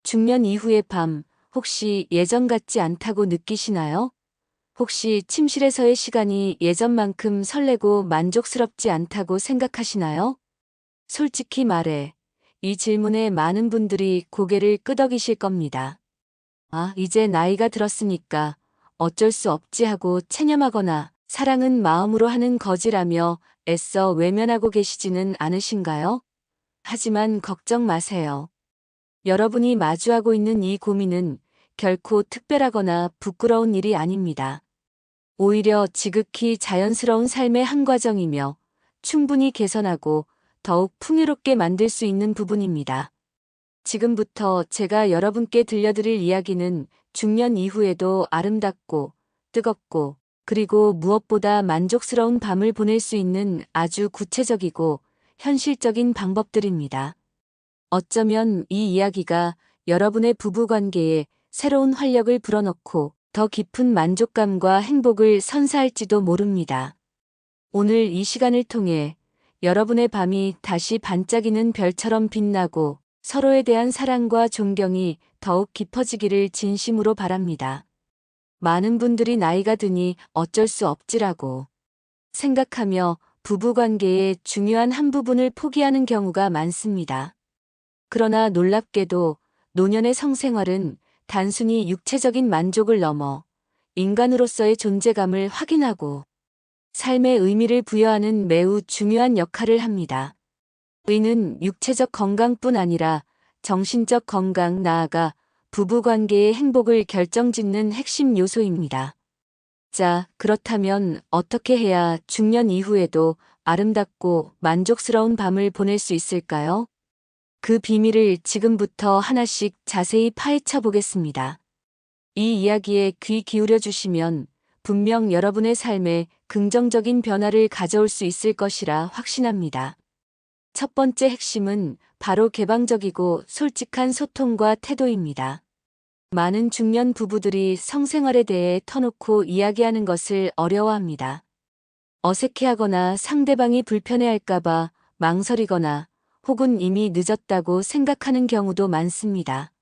중년 이후의 밤, 혹시 예전 같지 않다고 느끼시나요? 혹시 침실에서의 시간이 예전만큼 설레고 만족스럽지 않다고 생각하시나요? 솔직히 말해, 이 질문에 많은 분들이 고개를 끄덕이실 겁니다. 아, 이제 나이가 들었으니까 어쩔 수 없지 하고 체념하거나 사랑은 마음으로 하는 거지라며 애써 외면하고 계시지는 않으신가요? 하지만 걱정 마세요. 여러분이 마주하고 있는 이 고민은 결코 특별하거나 부끄러운 일이 아닙니다. 오히려 지극히 자연스러운 삶의 한 과정이며 충분히 개선하고 더욱 풍요롭게 만들 수 있는 부분입니다. 지금부터 제가 여러분께 들려드릴 이야기는 중년 이후에도 아름답고 뜨겁고 그리고 무엇보다 만족스러운 밤을 보낼 수 있는 아주 구체적이고 현실적인 방법들입니다. 어쩌면 이 이야기가 여러분의 부부관계에 새로운 활력을 불어넣고 더 깊은 만족감과 행복을 선사할지도 모릅니다. 오늘 이 시간을 통해 여러분의 밤이 다시 반짝이는 별처럼 빛나고 서로에 대한 사랑과 존경이 더욱 깊어지기를 진심으로 바랍니다. 많은 분들이 나이가 드니 어쩔 수 없지라고 생각하며 부부관계의 중요한 한 부분을 포기하는 경우가 많습니다. 그러나 놀랍게도 노년의 성생활은 단순히 육체적인 만족을 넘어 인간으로서의 존재감을 확인하고 삶의 의미를 부여하는 매우 중요한 역할을 합니다. 의는 육체적 건강뿐 아니라 정신적 건강, 나아가 부부관계의 행복을 결정짓는 핵심 요소입니다. 자, 그렇다면 어떻게 해야 중년 이후에도 아름답고 만족스러운 밤을 보낼 수 있을까요? 그 비밀을 지금부터 하나씩 자세히 파헤쳐 보겠습니다. 이 이야기에 귀 기울여 주시면 분명 여러분의 삶에 긍정적인 변화를 가져올 수 있을 것이라 확신합니다. 첫 번째 핵심은 바로 개방적이고 솔직한 소통과 태도입니다. 많은 중년 부부들이 성생활에 대해 터놓고 이야기하는 것을 어려워합니다. 어색해하거나 상대방이 불편해할까봐 망설이거나 혹은 이미 늦었다고 생각하는 경우도 많습니다.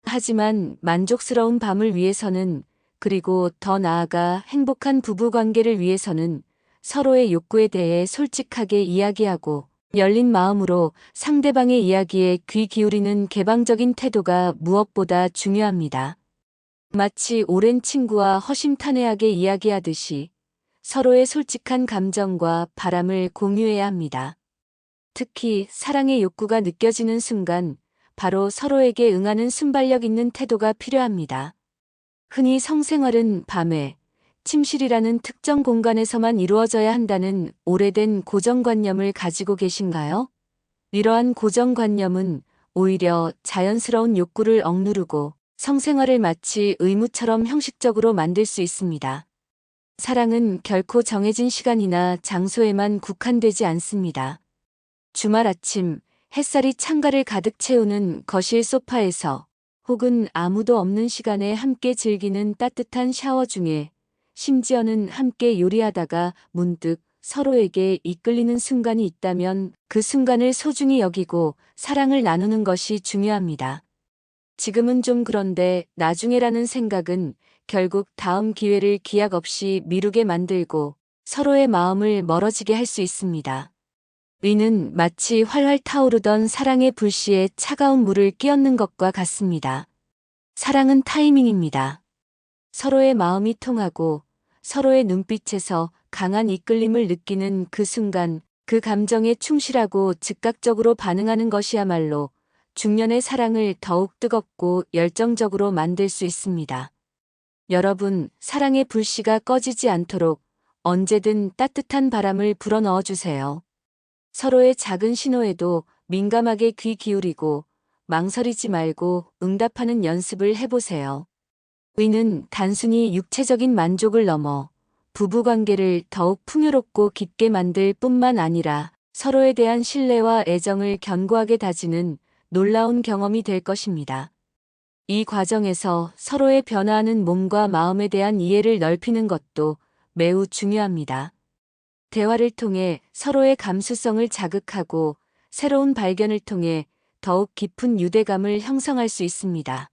하지만 만족스러운 밤을 위해서는, 그리고 더 나아가 행복한 부부관계를 위해서는 서로의 욕구에 대해 솔직하게 이야기하고 열린 마음으로 상대방의 이야기에 귀 기울이는 개방적인 태도가 무엇보다 중요합니다. 마치 오랜 친구와 허심탄회하게 이야기하듯이 서로의 솔직한 감정과 바람을 공유해야 합니다. 특히 사랑의 욕구가 느껴지는 순간 바로 서로에게 응하는 순발력 있는 태도가 필요합니다. 흔히 성생활은 밤에 침실이라는 특정 공간에서만 이루어져야 한다는 오래된 고정관념을 가지고 계신가요? 이러한 고정관념은 오히려 자연스러운 욕구를 억누르고 성생활을 마치 의무처럼 형식적으로 만들 수 있습니다. 사랑은 결코 정해진 시간이나 장소에만 국한되지 않습니다. 주말 아침 햇살이 창가를 가득 채우는 거실 소파에서 혹은 아무도 없는 시간에 함께 즐기는 따뜻한 샤워 중에 심지어는 함께 요리하다가 문득 서로에게 이끌리는 순간이 있다면 그 순간을 소중히 여기고 사랑을 나누는 것이 중요합니다. 지금은 좀 그런데 나중에라는 생각은 결국 다음 기회를 기약 없이 미루게 만들고 서로의 마음을 멀어지게 할 수 있습니다. 의는 마치 활활 타오르던 사랑의 불씨에 차가운 물을 끼얹는 것과 같습니다. 사랑은 타이밍입니다. 서로의 마음이 통하고 서로의 눈빛에서 강한 이끌림을 느끼는 그 순간, 그 감정에 충실하고 즉각적으로 반응하는 것이야말로 중년의 사랑을 더욱 뜨겁고 열정적으로 만들 수 있습니다. 여러분, 사랑의 불씨가 꺼지지 않도록 언제든 따뜻한 바람을 불어넣어 주세요. 서로의 작은 신호에도 민감하게 귀 기울이고 망설이지 말고 응답하는 연습을 해보세요. 의는 단순히 육체적인 만족을 넘어 부부관계를 더욱 풍요롭고 깊게 만들 뿐만 아니라 서로에 대한 신뢰와 애정을 견고하게 다지는 놀라운 경험이 될 것입니다. 이 과정에서 서로의 변화하는 몸과 마음에 대한 이해를 넓히는 것도 매우 중요합니다. 대화를 통해 서로의 감수성을 자극하고 새로운 발견을 통해 더욱 깊은 유대감을 형성할 수 있습니다.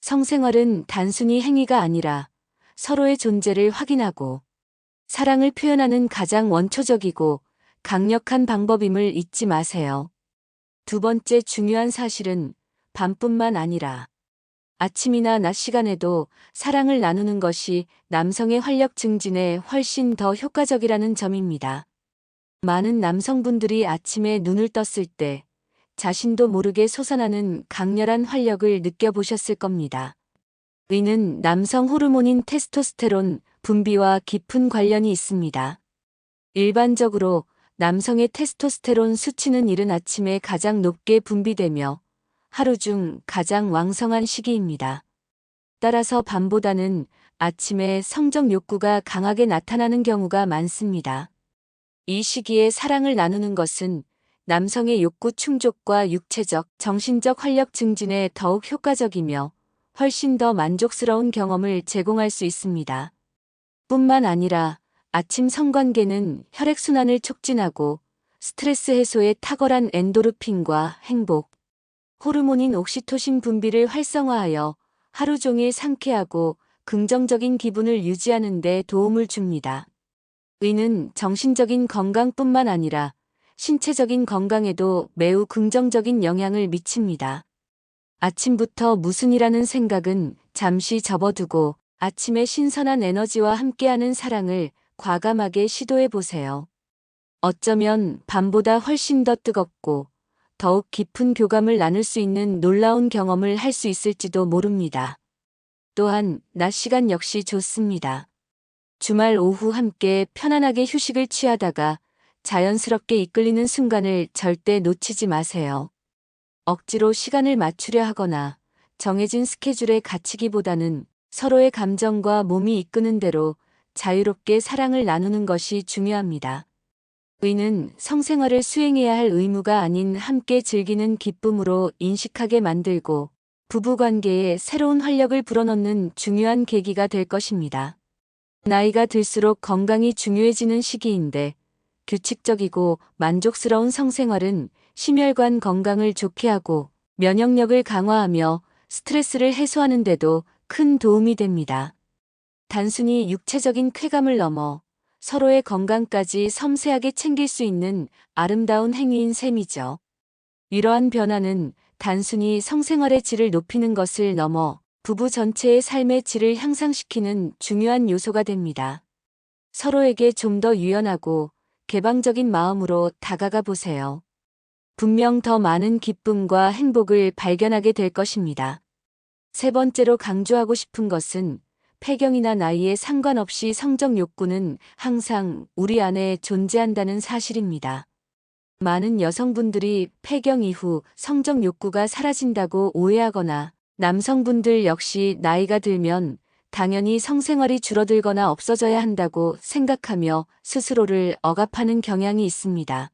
성생활은 단순히 행위가 아니라 서로의 존재를 확인하고 사랑을 표현하는 가장 원초적이고 강력한 방법임을 잊지 마세요. 두 번째 중요한 사실은 밤뿐만 아니라 아침이나 낮 시간에도 사랑을 나누는 것이 남성의 활력 증진에 훨씬 더 효과적이라는 점입니다. 많은 남성분들이 아침에 눈을 떴을 때 자신도 모르게 솟아나는 강렬한 활력을 느껴보셨을 겁니다. 이는 남성 호르몬인 테스토스테론 분비와 깊은 관련이 있습니다. 일반적으로 남성의 테스토스테론 수치는 이른 아침에 가장 높게 분비되며 하루 중 가장 왕성한 시기입니다. 따라서 밤보다는 아침에 성적 욕구가 강하게 나타나는 경우가 많습니다. 이 시기에 사랑을 나누는 것은 남성의 욕구 충족과 육체적, 정신적 활력 증진에 더욱 효과적이며 훨씬 더 만족스러운 경험을 제공할 수 있습니다. 뿐만 아니라 아침 성관계는 혈액순환을 촉진하고 스트레스 해소에 탁월한 엔도르핀과 행복, 호르몬인 옥시토신 분비를 활성화하여 하루 종일 상쾌하고 긍정적인 기분을 유지하는 데 도움을 줍니다. 의는 정신적인 건강뿐만 아니라 신체적인 건강에도 매우 긍정적인 영향을 미칩니다. 아침부터 무슨 일하는 생각은 잠시 접어두고 아침의 신선한 에너지와 함께하는 사랑을 과감하게 시도해 보세요. 어쩌면 밤보다 훨씬 더 뜨겁고 더욱 깊은 교감을 나눌 수 있는 놀라운 경험을 할 수 있을지도 모릅니다. 또한 낮 시간 역시 좋습니다. 주말 오후 함께 편안하게 휴식을 취하다가 자연스럽게 이끌리는 순간을 절대 놓치지 마세요. 억지로 시간을 맞추려 하거나 정해진 스케줄에 갇히기보다는 서로의 감정과 몸이 이끄는 대로 자유롭게 사랑을 나누는 것이 중요합니다. 의는 성생활을 수행해야 할 의무가 아닌 함께 즐기는 기쁨으로 인식하게 만들고 부부관계에 새로운 활력을 불어넣는 중요한 계기가 될 것입니다. 나이가 들수록 건강이 중요해지는 시기인데 규칙적이고 만족스러운 성생활은 심혈관 건강을 좋게 하고 면역력을 강화하며 스트레스를 해소하는 데도 큰 도움이 됩니다. 단순히 육체적인 쾌감을 넘어 서로의 건강까지 섬세하게 챙길 수 있는 아름다운 행위인 셈이죠. 이러한 변화는 단순히 성생활의 질을 높이는 것을 넘어 부부 전체의 삶의 질을 향상시키는 중요한 요소가 됩니다. 서로에게 좀 더 유연하고 개방적인 마음으로 다가가 보세요. 분명 더 많은 기쁨과 행복을 발견하게 될 것입니다. 세 번째로 강조하고 싶은 것은 폐경이나 나이에 상관없이 성적 욕구는 항상 우리 안에 존재한다는 사실입니다. 많은 여성분들이 폐경 이후 성적 욕구가 사라진다고 오해하거나 남성분들 역시 나이가 들면 당연히 성생활이 줄어들거나 없어져야 한다고 생각하며 스스로를 억압하는 경향이 있습니다.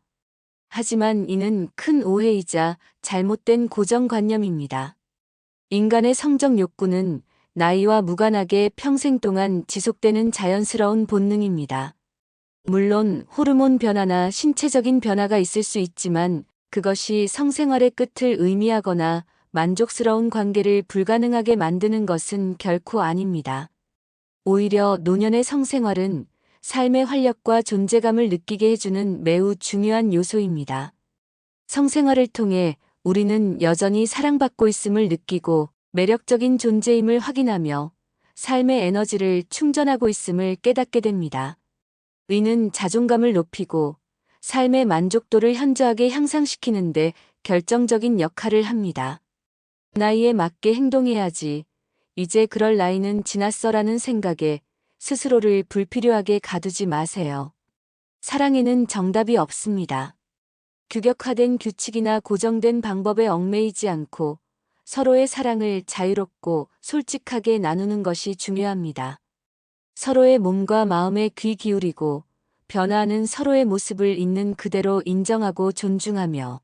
하지만 이는 큰 오해이자 잘못된 고정관념입니다. 인간의 성적 욕구는 나이와 무관하게 평생 동안 지속되는 자연스러운 본능입니다. 물론 호르몬 변화나 신체적인 변화가 있을 수 있지만 그것이 성생활의 끝을 의미하거나 만족스러운 관계를 불가능하게 만드는 것은 결코 아닙니다. 오히려 노년의 성생활은 삶의 활력과 존재감을 느끼게 해주는 매우 중요한 요소입니다. 성생활을 통해 우리는 여전히 사랑받고 있음을 느끼고 매력적인 존재임을 확인하며 삶의 에너지를 충전하고 있음을 깨닫게 됩니다. 의는 자존감을 높이고 삶의 만족도를 현저하게 향상시키는데 결정적인 역할을 합니다. 나이에 맞게 행동해야지. 이제 그럴 나이는 지났어라는 생각에 스스로를 불필요하게 가두지 마세요. 사랑에는 정답이 없습니다. 규격화된 규칙이나 고정된 방법에 얽매이지 않고 서로의 사랑을 자유롭고 솔직하게 나누는 것이 중요합니다. 서로의 몸과 마음에 귀 기울이고 변화하는 서로의 모습을 있는 그대로 인정하고 존중하며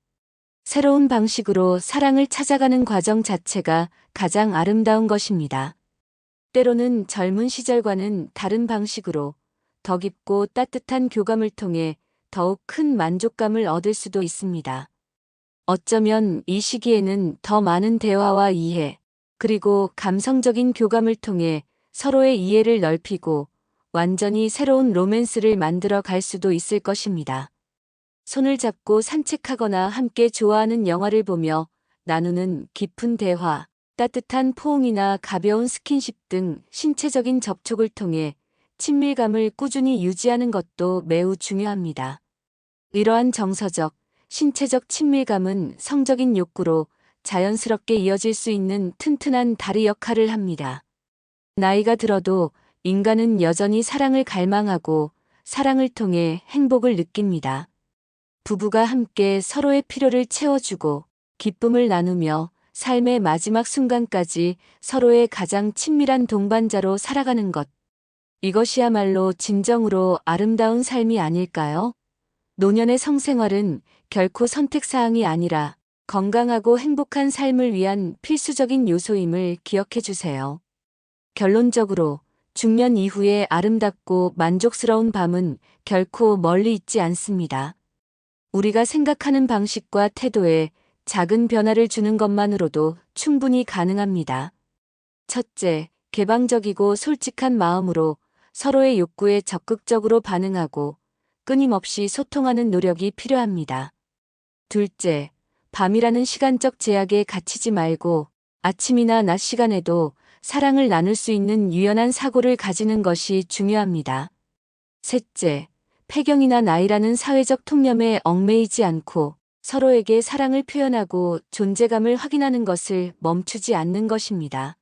새로운 방식으로 사랑을 찾아가는 과정 자체가 가장 아름다운 것입니다. 때로는 젊은 시절과는 다른 방식으로 더 깊고 따뜻한 교감을 통해 더욱 큰 만족감을 얻을 수도 있습니다. 어쩌면 이 시기에는 더 많은 대화와 이해, 그리고 감성적인 교감을 통해 서로의 이해를 넓히고 완전히 새로운 로맨스를 만들어 갈 수도 있을 것입니다. 손을 잡고 산책하거나 함께 좋아하는 영화를 보며 나누는 깊은 대화, 따뜻한 포옹이나 가벼운 스킨십 등 신체적인 접촉을 통해 친밀감을 꾸준히 유지하는 것도 매우 중요합니다. 이러한 정서적, 신체적 친밀감은 성적인 욕구로 자연스럽게 이어질 수 있는 튼튼한 다리 역할을 합니다. 나이가 들어도 인간은 여전히 사랑을 갈망하고 사랑을 통해 행복을 느낍니다. 부부가 함께 서로의 필요를 채워주고 기쁨을 나누며 삶의 마지막 순간까지 서로의 가장 친밀한 동반자로 살아가는 것. 이것이야말로 진정으로 아름다운 삶이 아닐까요? 노년의 성생활은 결코 선택사항이 아니라 건강하고 행복한 삶을 위한 필수적인 요소임을 기억해 주세요. 결론적으로 중년 이후의 아름답고 만족스러운 밤은 결코 멀리 있지 않습니다. 우리가 생각하는 방식과 태도에 작은 변화를 주는 것만으로도 충분히 가능합니다. 첫째, 개방적이고 솔직한 마음으로 서로의 욕구에 적극적으로 반응하고 끊임없이 소통하는 노력이 필요합니다. 둘째, 밤이라는 시간적 제약에 갇히지 말고 아침이나 낮 시간에도 사랑을 나눌 수 있는 유연한 사고를 가지는 것이 중요합니다. 셋째, 폐경이나 나이라는 사회적 통념에 얽매이지 않고 서로에게 사랑을 표현하고 존재감을 확인하는 것을 멈추지 않는 것입니다.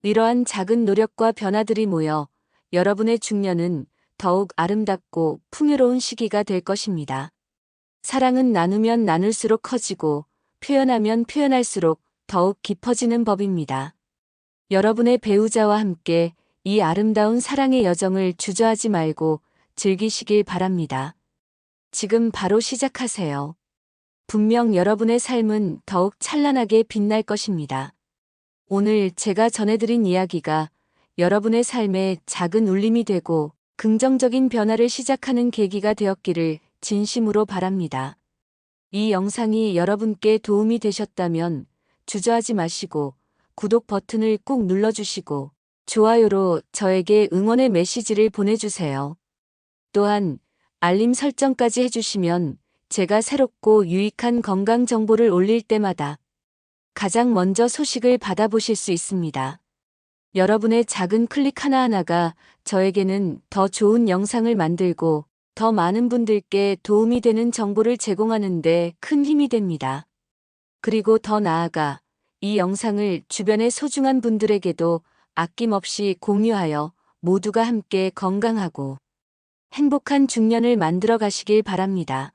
이러한 작은 노력과 변화들이 모여 여러분의 중년은 더욱 아름답고 풍요로운 시기가 될 것입니다. 사랑은 나누면 나눌수록 커지고 표현하면 표현할수록 더욱 깊어지는 법입니다. 여러분의 배우자와 함께 이 아름다운 사랑의 여정을 주저하지 말고 즐기시길 바랍니다. 지금 바로 시작하세요. 분명 여러분의 삶은 더욱 찬란하게 빛날 것입니다. 오늘 제가 전해드린 이야기가 여러분의 삶에 작은 울림이 되고 긍정적인 변화를 시작하는 계기가 되었기를 진심으로 바랍니다. 이 영상이 여러분께 도움이 되셨다면 주저하지 마시고 구독 버튼을 꼭 눌러주시고 좋아요로 저에게 응원의 메시지를 보내주세요. 또한 알림 설정까지 해주시면 제가 새롭고 유익한 건강 정보를 올릴 때마다 가장 먼저 소식을 받아보실 수 있습니다. 여러분의 작은 클릭 하나하나가 저에게는 더 좋은 영상을 만들고 더 많은 분들께 도움이 되는 정보를 제공하는 데 큰 힘이 됩니다. 그리고 더 나아가 이 영상을 주변의 소중한 분들에게도 아낌없이 공유하여 모두가 함께 건강하고 행복한 중년을 만들어 가시길 바랍니다.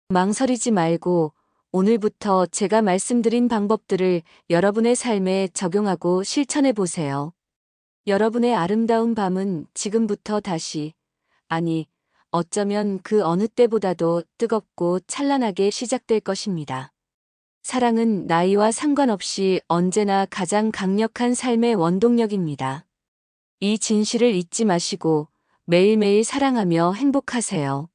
망설이지 말고 오늘부터 제가 말씀드린 방법들을 여러분의 삶에 적용하고 실천해 보세요. 여러분의 아름다운 밤은 지금부터 다시, 아니, 어쩌면 그 어느 때보다도 뜨겁고 찬란하게 시작될 것입니다. 사랑은 나이와 상관없이 언제나 가장 강력한 삶의 원동력입니다. 이 진실을 잊지 마시고 매일매일 사랑하며 행복하세요.